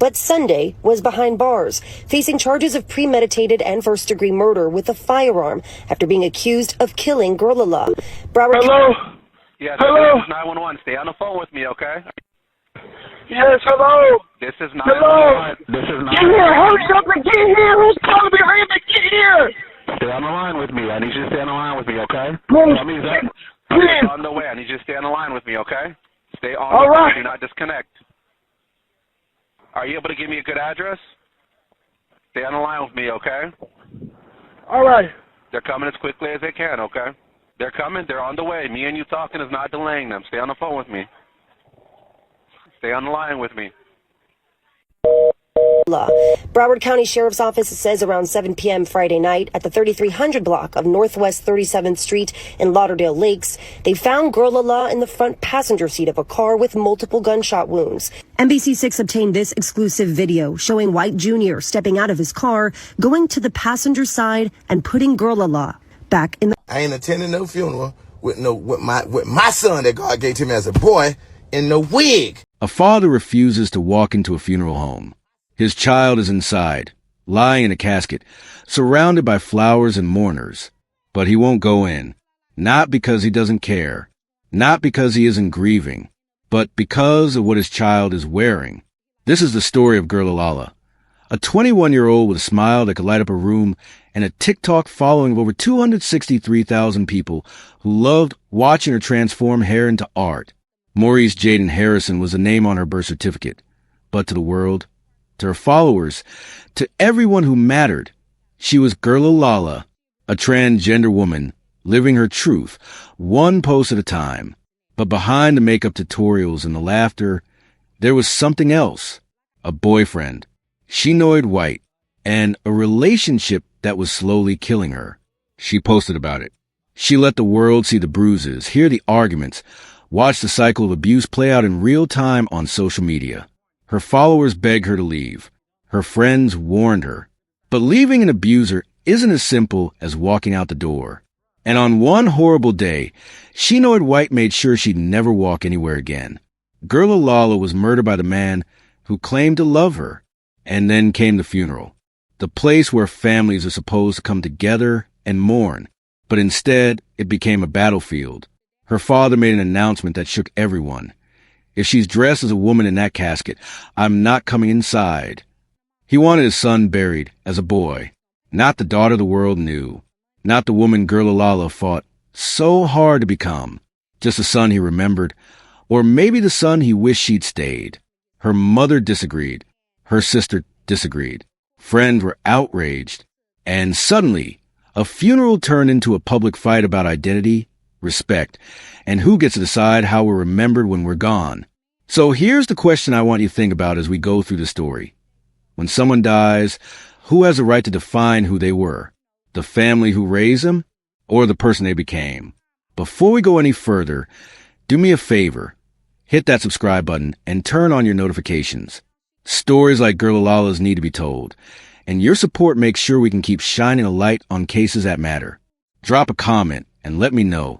but Sunday was behind bars, facing charges of premeditated and first-degree murder with a firearm after being accused of killing GIRLALA. Hello? Yeah, Hello? This is 911. Stay on the phone with me, okay? Yes, hello? This is 911. Hello? This is 911. Get here! Hurry up and get here! Who's calling me? Hurry up and get here! Stay on the line with me. I need you to stay on the line with me, okay? Please. Tell me that. Please. On the way. I need you to stay on the line with me, okay? Stay on All the right. line. Do not disconnect. Are you able to give me a good address? Stay on the line with me, okay? All right. They're coming as quickly as they can, okay? They're coming. They're on the way. Me and you talking is not delaying them. Stay on the phone with me. Stay on the line with me. Broward County Sheriff's Office says around 7 p.m. Friday night at the 3300 block of Northwest 37th Street in Lauderdale Lakes, they found GIRLALA in the front passenger seat of a car with multiple gunshot wounds. NBC6 obtained this exclusive video showing White Jr. stepping out of his car, going to the passenger side and putting GIRLALA back in the... I ain't attending no funeral with my son that God gave to me as a boy in no wig. A father refuses to walk into a funeral home. His child is inside, lying in a casket, surrounded by flowers and mourners. But he won't go in, not because he doesn't care, not because he isn't grieving, but because of what his child is wearing. This is the story of GIRLALA, a 21-year-old with a smile that could light up a room and a TikTok following of over 263,000 people who loved watching her transform hair into art. Maurice Jaden Harrison was the name on her birth certificate, but to the world, to her followers, to everyone who mattered, she was GIRLALA, a transgender woman living her truth, one post at a time. But behind the makeup tutorials and the laughter, there was something else, a boyfriend, Shinoid White, and a relationship that was slowly killing her. She posted about it. She let the world see the bruises, hear the arguments, watch the cycle of abuse play out in real time on social media. Her followers begged her to leave. Her friends warned her. But leaving an abuser isn't as simple as walking out the door. And on one horrible day, Shinoid White made sure she'd never walk anywhere again. GIRLALA was murdered by the man who claimed to love her. And then came the funeral, the place where families are supposed to come together and mourn. But instead, it became a battlefield. Her father made an announcement that shook everyone. If she's dressed as a woman in that casket, I'm not coming inside. He wanted his son buried as a boy, not the daughter the world knew, not the woman GIRLALA fought so hard to become, just a son he remembered, or maybe the son he wished she'd stayed. Her mother disagreed. Her sister disagreed. Friends were outraged. And suddenly, a funeral turned into a public fight about identity, respect, and who gets to decide how we're remembered when we're gone. So here's the question I want you to think about as we go through the story. When someone dies, who has the right to define who they were? The family who raised them, or the person they became? Before we go any further, do me a favor. Hit that subscribe button and turn on your notifications. Stories like GIRLALA's need to be told, and your support makes sure we can keep shining a light on cases that matter. Drop a comment and let me know.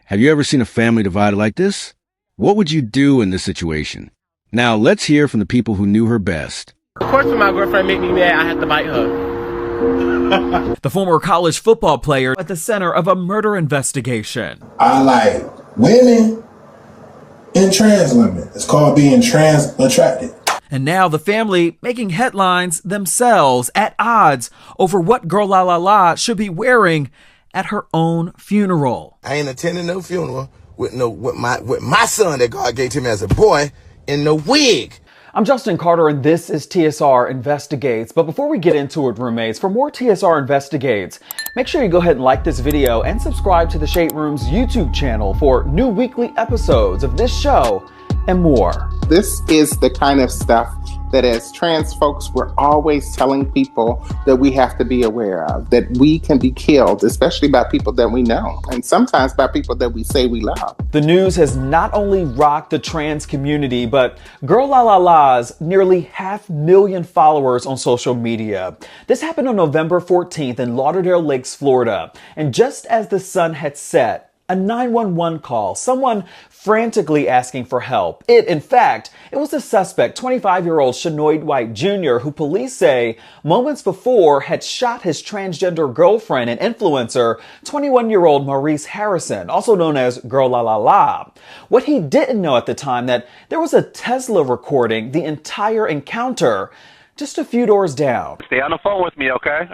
Have you ever seen a family divided like this? What would you do in this situation? Now let's hear from the people who knew her best. Of course, when my girlfriend made me mad, I had to bite her. The former college football player at the center of a murder investigation. I like women and trans women. It's called being trans attracted. And now the family making headlines themselves at odds over what GIRLALA should be wearing at her own funeral. I ain't attending no funeral with my son that God gave to me as a boy in no wig. I'm Justin Carter and this is TSR Investigates. But before we get into it, roommates, for more TSR Investigates, make sure you go ahead and like this video and subscribe to the Shade Room's YouTube channel for new weekly episodes of this show and more. This is the kind of stuff that as trans folks, we're always telling people that we have to be aware of, that we can be killed, especially by people that we know, and sometimes by people that we say we love. The news has not only rocked the trans community, but GIRLALA's nearly 500,000 followers on social media. This happened on November 14th in Lauderdale Lakes, Florida. And just as the sun had set, A 911 call, someone frantically asking for help. In fact, it was the suspect, 25-year-old Shanoid White Jr., who police say moments before had shot his transgender girlfriend and influencer, 21-year-old Maurice Harrison, also known as GIRLALA. What he didn't know at the time, that there was a Tesla recording the entire encounter just a few doors down. Stay on the phone with me, okay?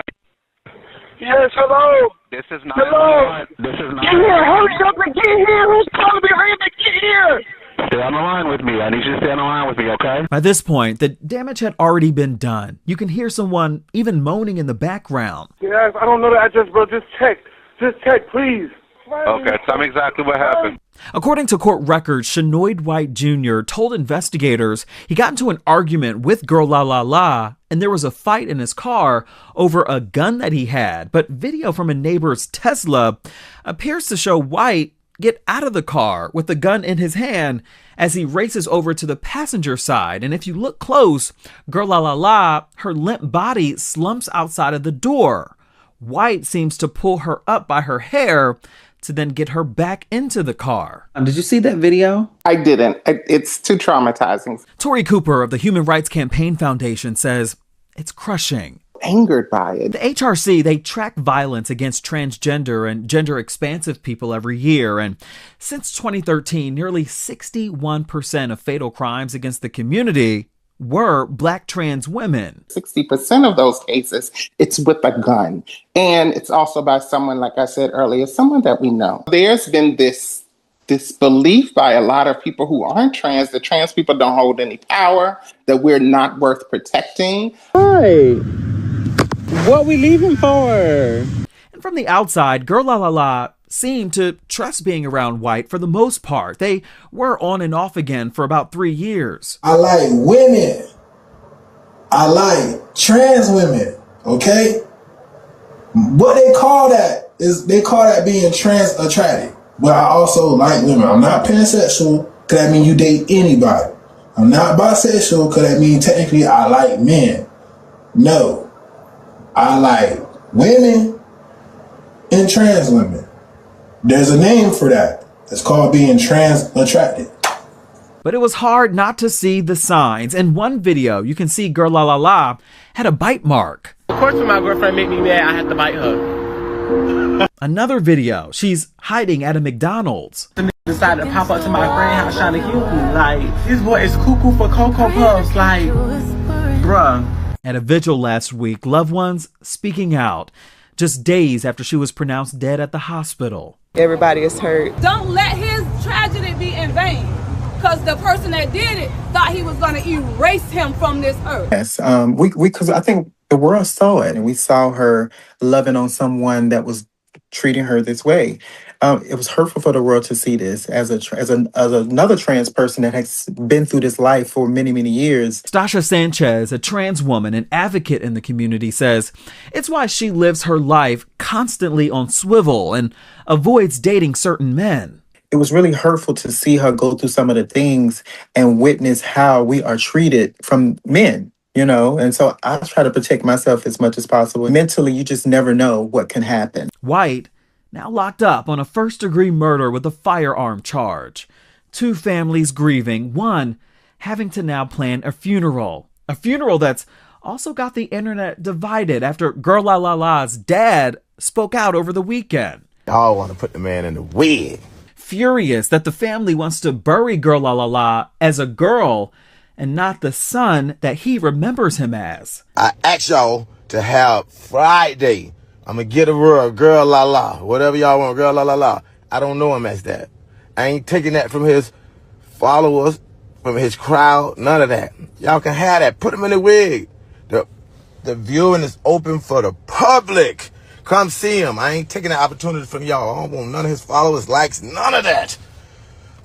Yes, hello. This is not. Hello. This is not. Get here. Hurry up and get here. Who's calling me? Hurry up and get here. Stay on the line with me. I need you to stay on the line with me, okay? By this point, the damage had already been done. You can hear someone even moaning in the background. Yes, I don't know the address, bro. Just check. Just check, please. Okay, tell me exactly what happened. According to court records, Shanoid White Jr. told investigators he got into an argument with GIRLALA and there was a fight in his car over a gun that he had. But video from a neighbor's Tesla appears to show White get out of the car with the gun in his hand as he races over to the passenger side. And if you look close, GIRLALA, her limp body slumps outside of the door. White seems to pull her up by her hair to then get her back into the car. Did you see that video? I didn't. It's too traumatizing. Tori Cooper of the Human Rights Campaign Foundation says it's crushing. Angered by it. The HRC, they track violence against transgender and gender expansive people every year. And since 2013, nearly 61% of fatal crimes against the community were Black trans women. 60% of those cases, it's with a gun. And it's also by someone, like I said earlier, someone that we know. There's been this belief by a lot of people who aren't trans, that trans people don't hold any power, that we're not worth protecting. Hi. What we leaving for? And from the outside, GIRLALA seemed to trust being around White for the most part. They were on and off again for about 3 years. I like women. I like trans women, okay? What they call that is, they call that being trans attracted. But I also like women. I'm not pansexual, because that mean you date anybody. I'm not bisexual, because that mean technically I like men. No. I like women and trans women. There's a name for that. It's called being trans attracted. But it was hard not to see the signs. In one video, you can see GIRLALA had a bite mark. Of course, when my girlfriend made me mad, I had to bite her. Another video, she's hiding at a McDonald's. The nigga decided to pop up to my friend's house trying to kill me. Like, this boy is cuckoo for Cocoa Puffs. Like, bruh. At a vigil last week, loved ones speaking out just days after she was pronounced dead at the hospital. Everybody is hurt. Don't let his tragedy be in vain, because the person that did it thought he was going to erase him from this earth. Yes, because I think the world saw it, and we saw her loving on someone that was treating her this way. It was hurtful for the world to see this as another trans person that has been through this life for many, many years. Stasha Sanchez, a trans woman and advocate in the community, says it's why she lives her life constantly on swivel and avoids dating certain men. It was really hurtful to see her go through some of the things and witness how we are treated from men. You know, and so I try to protect myself as much as possible. Mentally, you just never know what can happen. White, now locked up on a first-degree murder with a firearm charge. 2 families grieving, one having to now plan a funeral. A funeral that's also got the internet divided after GIRLALA's dad spoke out over the weekend. Y'all want to put the man in the wig. Furious that the family wants to bury GIRLALA as a girl and not the son that he remembers him as. I asked y'all to have Friday. I'm going to get a word, GIRLALA, whatever y'all want, GIRLALA. I don't know him as that. I ain't taking that from his followers, from his crowd, none of that. Y'all can have that. Put him in the wig. The viewing is open for the public. Come see him. I ain't taking the opportunity from y'all. I don't want none of his followers, likes, none of that.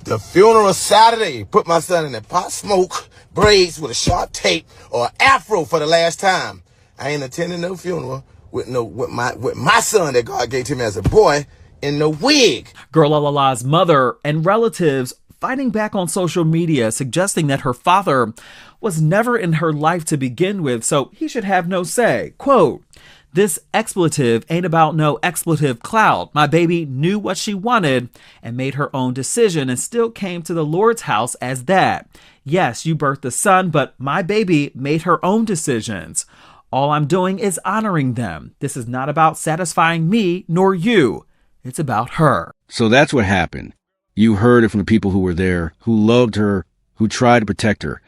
The funeral Saturday. Put my son in the pot smoke, braids with a sharp tape, or an afro for the last time. I ain't attending no funeral with my son that God gave to me as a boy in no wig. GIRLALA's mother and relatives fighting back on social media, suggesting that her father was never in her life to begin with, so he should have no say. Quote, This expletive ain't about no expletive clout. My baby knew what she wanted and made her own decision and still came to the Lord's house as that. Yes, you birthed a son, but my baby made her own decisions. All I'm doing is honoring them. This is not about satisfying me nor you. It's about her. So that's what happened. You heard it from the people who were there, who loved her, who tried to protect her,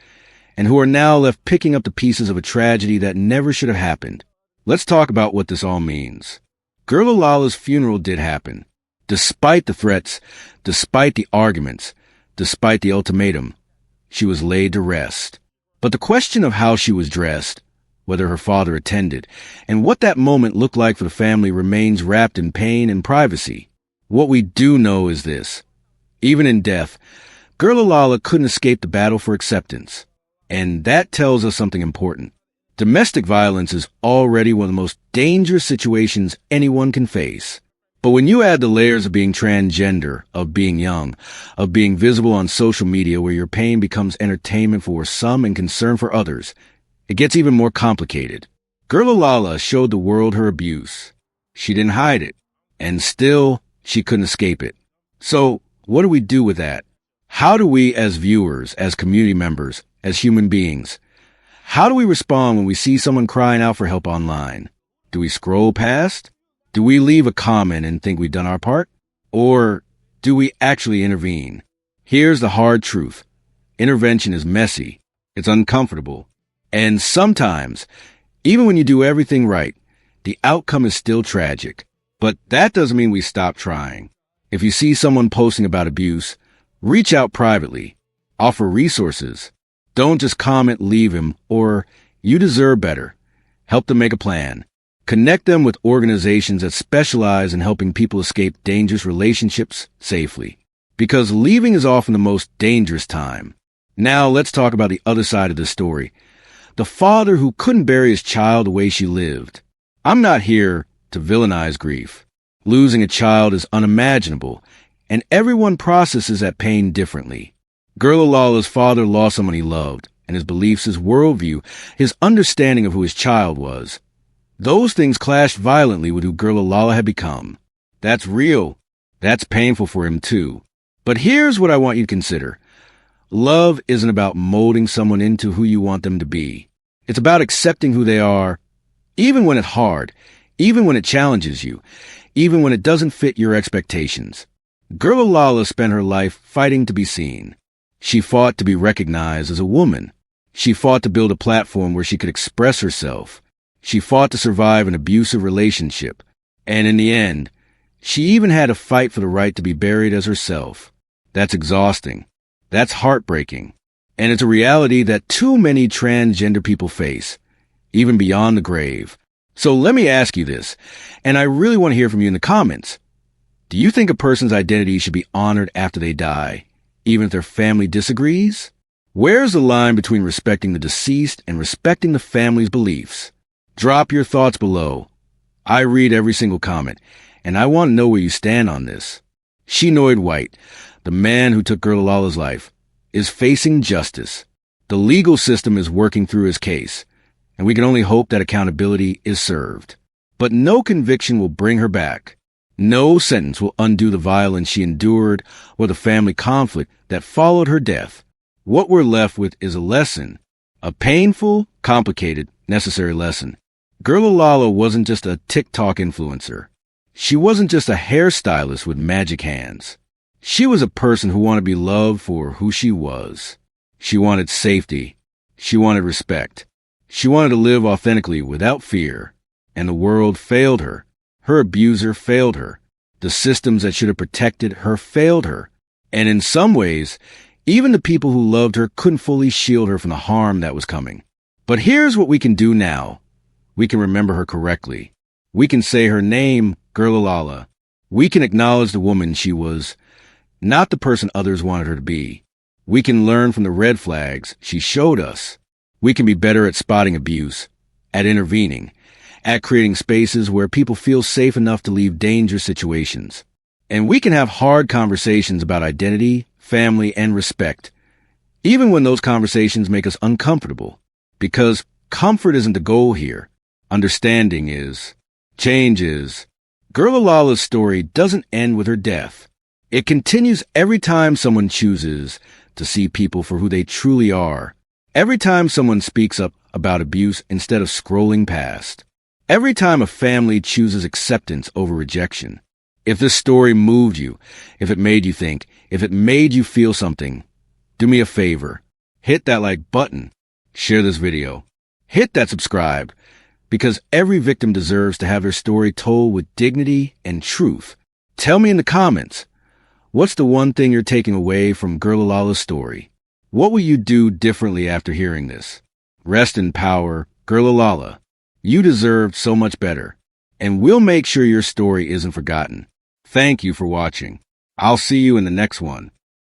and who are now left picking up the pieces of a tragedy that never should have happened. Let's talk about what this all means. GIRLALA's funeral did happen. Despite the threats, despite the arguments, despite the ultimatum, she was laid to rest. But the question of how she was dressed, whether her father attended, and what that moment looked like for the family remains wrapped in pain and privacy. What we do know is this. Even in death, GIRLALA couldn't escape the battle for acceptance. And that tells us something important. Domestic violence is already one of the most dangerous situations anyone can face. But when you add the layers of being transgender, of being young, of being visible on social media where your pain becomes entertainment for some and concern for others, it gets even more complicated. GIRLALA showed the world her abuse. She didn't hide it. And still, she couldn't escape it. So, what do we do with that? How do we, as viewers, as community members, as human beings, how do we respond when we see someone crying out for help online? Do we scroll past? Do we leave a comment and think we've done our part? Or do we actually intervene? Here's the hard truth. Intervention is messy. It's uncomfortable. And sometimes, even when you do everything right, the outcome is still tragic. But that doesn't mean we stop trying. If you see someone posting about abuse, reach out privately. Offer resources. Don't just comment, leave him, or you deserve better. Help them make a plan. Connect them with organizations that specialize in helping people escape dangerous relationships safely. Because leaving is often the most dangerous time. Now let's talk about the other side of the story. The father who couldn't bury his child the way she lived. I'm not here to villainize grief. Losing a child is unimaginable, and everyone processes that pain differently. GIRLALA's father lost someone he loved, and his beliefs, his worldview, his understanding of who his child was. Those things clashed violently with who GIRLALA had become. That's real. That's painful for him too. But here's what I want you to consider. Love isn't about molding someone into who you want them to be. It's about accepting who they are, even when it's hard, even when it challenges you, even when it doesn't fit your expectations. GIRLALA spent her life fighting to be seen. She fought to be recognized as a woman. She fought to build a platform where she could express herself. She fought to survive an abusive relationship. And in the end, she even had to fight for the right to be buried as herself. That's exhausting. That's heartbreaking. And it's a reality that too many transgender people face, even beyond the grave. So let me ask you this, and I really want to hear from you in the comments. Do you think a person's identity should be honored after they die, even if their family disagrees? Where's the line between respecting the deceased and respecting the family's beliefs? Drop your thoughts below. I read every single comment, and I want to know where you stand on this. Shenoid White, the man who took GIRLALA's life, is facing justice. The legal system is working through his case, and we can only hope that accountability is served. But no conviction will bring her back. No sentence will undo the violence she endured or the family conflict that followed her death. What we're left with is a lesson, a painful, complicated, necessary lesson. GIRLALA wasn't just a TikTok influencer. She wasn't just a hairstylist with magic hands. She was a person who wanted to be loved for who she was. She wanted safety. She wanted respect. She wanted to live authentically without fear. And the world failed her. Her abuser failed her. The systems that should have protected her failed her. And in some ways, even the people who loved her couldn't fully shield her from the harm that was coming. But here's what we can do now. We can remember her correctly. We can say her name, GIRLALA. We can acknowledge the woman she was, not the person others wanted her to be. We can learn from the red flags she showed us. We can be better at spotting abuse, at intervening, at creating spaces where people feel safe enough to leave dangerous situations. And we can have hard conversations about identity, family, and respect, even when those conversations make us uncomfortable. Because comfort isn't the goal here. Understanding is. Change is. GIRLALA's story doesn't end with her death. It continues every time someone chooses to see people for who they truly are. Every time someone speaks up about abuse instead of scrolling past. Every time a family chooses acceptance over rejection. If this story moved you, if it made you think, if it made you feel something, do me a favor. Hit that like button. Share this video. Hit that subscribe, because every victim deserves to have their story told with dignity and truth. Tell me in the comments, what's the one thing you're taking away from GIRLALA's story? What will you do differently after hearing this? Rest in power, GIRLALA. You deserved so much better, and we'll make sure your story isn't forgotten. Thank you for watching. I'll see you in the next one.